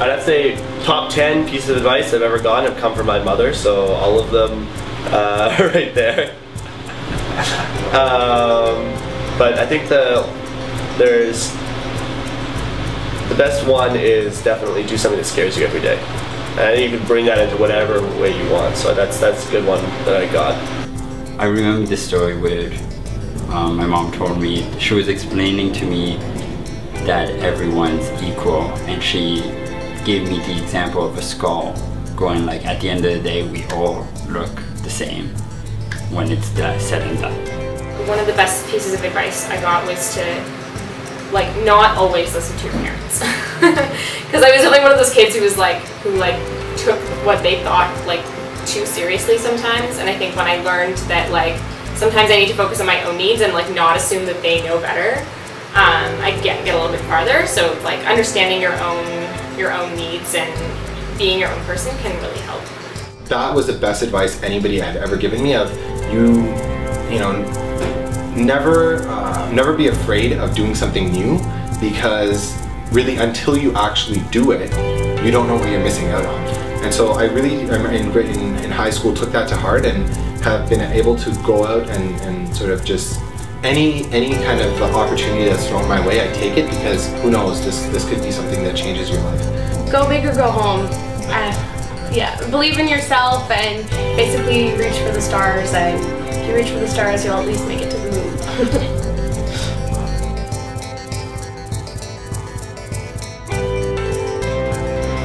I'd have to say top 10 pieces of advice I've ever gotten have come from my mother, so all of them right there. But I think the best one is definitely do something that scares you every day. And I think you can bring that into whatever way you want, so that's a good one that I got. I remember this story where my mom told me, she was explaining to me that everyone's equal, and she gave me the example of a skull going like, at the end of the day we all look the same when it's said and done. One of the best pieces of advice I got was to not always listen to your parents. Because I was like one of those kids who took what they thought too seriously sometimes, and I think when I learned that sometimes I need to focus on my own needs and not assume that they know better, I get a little bit farther. So understanding your own needs and being your own person can really help. That was the best advice anybody had ever given me, of you know, never be afraid of doing something new, because really until you actually do it, you don't know what you're missing out on. And so I really, in high school, took that to heart and have been able to go out and sort of just any kind of opportunity that's thrown my way, I take it, because who knows, this could be something that changes your life. Go big or go home. Yeah, believe in yourself and basically reach for the stars, and if you reach for the stars, you'll at least make it to the moon.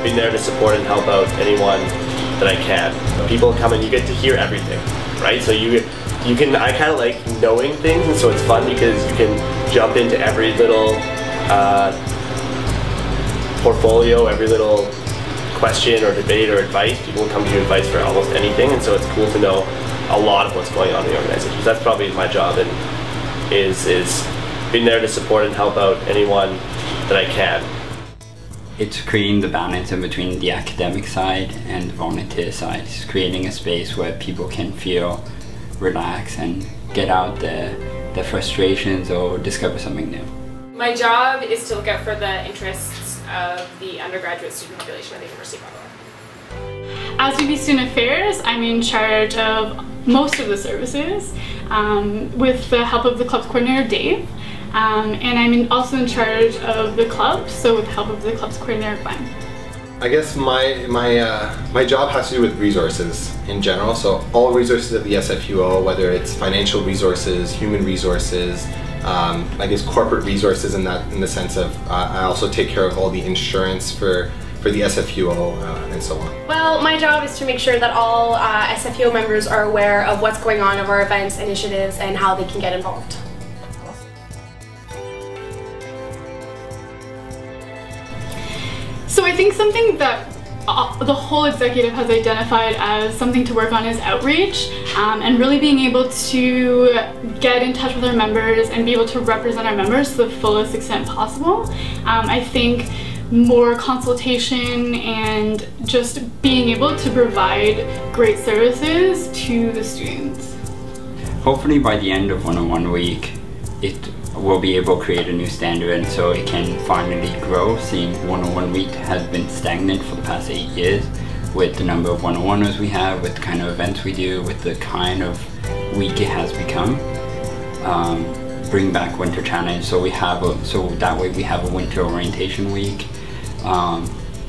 Being there to support and help out anyone that I can. People come and you get to hear everything, right? So I kind of like knowing things, and so it's fun because you can jump into every little portfolio, every little question or debate or advice. People will come to you advice for almost anything, and so it's cool to know a lot of what's going on in the organization. That's probably my job, and is being there to support and help out anyone that I can. It's creating the balance in between the academic side and the volunteer side. It's creating a space where people can feel relaxed and get out their frustrations or discover something new. My job is to look out for the interests of the undergraduate student population at the University of Ottawa. As VP Student Affairs, I'm in charge of most of the services with the help of the clubs coordinator, Dave. And I'm also in charge of the clubs, so with the help of the clubs coordinator, Glenn. I guess my job has to do with resources in general, so all resources of the SFUO, whether it's financial resources, human resources, I guess corporate resources in the sense of I also take care of all the insurance for the SFUO and so on. Well, my job is to make sure that all SFUO members are aware of what's going on of our events, initiatives, and how they can get involved. So I think something that the whole executive has identified as something to work on is outreach, and really being able to get in touch with our members and be able to represent our members to the fullest extent possible. I think more consultation and just being able to provide great services to the students. Hopefully by the end of 101 week, we'll be able to create a new standard, and so it can finally grow, seeing 101 week has been stagnant for the past 8 years with the number of 101ers we have, with the kind of events we do, with the kind of week it has become. Bring back winter challenge, so that way we have a winter orientation week.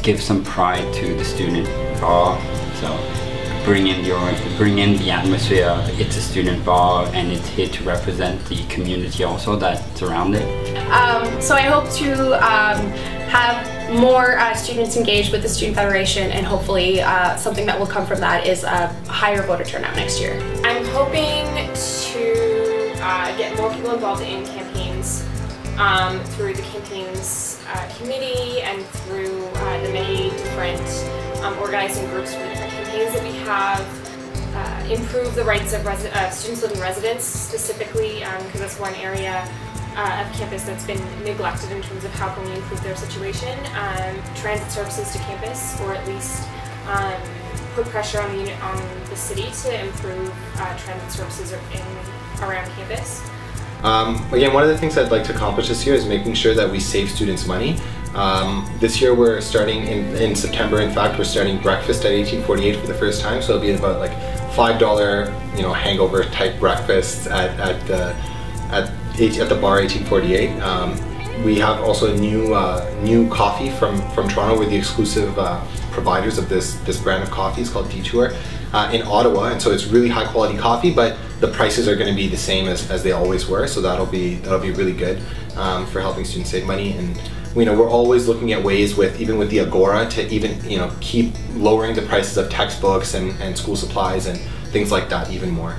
Give some pride to the student bar, so bring in the atmosphere of it's a student bar and it's here to represent the community also that's around it. So I hope to have more students engaged with the Student Federation, and hopefully something that will come from that is a higher voter turnout next year. I'm hoping to get more people involved in campaigns through the campaigns committee and through the many different organizing groups for the different campaigns that we have. Improve the rights of students living residents specifically, because that's one area of campus that's been neglected in terms of how can we improve their situation. Transit services to campus, or at least put pressure on the city to improve transit services around campus. Again, one of the things I'd like to accomplish this year is making sure that we save students money. This year we're starting in September. In fact, we're starting breakfast at 1848 for the first time. So it'll be about like $5, you know, hangover type breakfasts at the bar 1848. We have also a new coffee from Toronto. We're the exclusive providers of this brand of coffee. It's called Detour in Ottawa, and so it's really high quality coffee, but the prices are going to be the same as they always were. So that'll be really good for helping students save money. And you know, we're always looking at ways even with the Agora to even, you know, keep lowering the prices of textbooks and school supplies and things like that even more.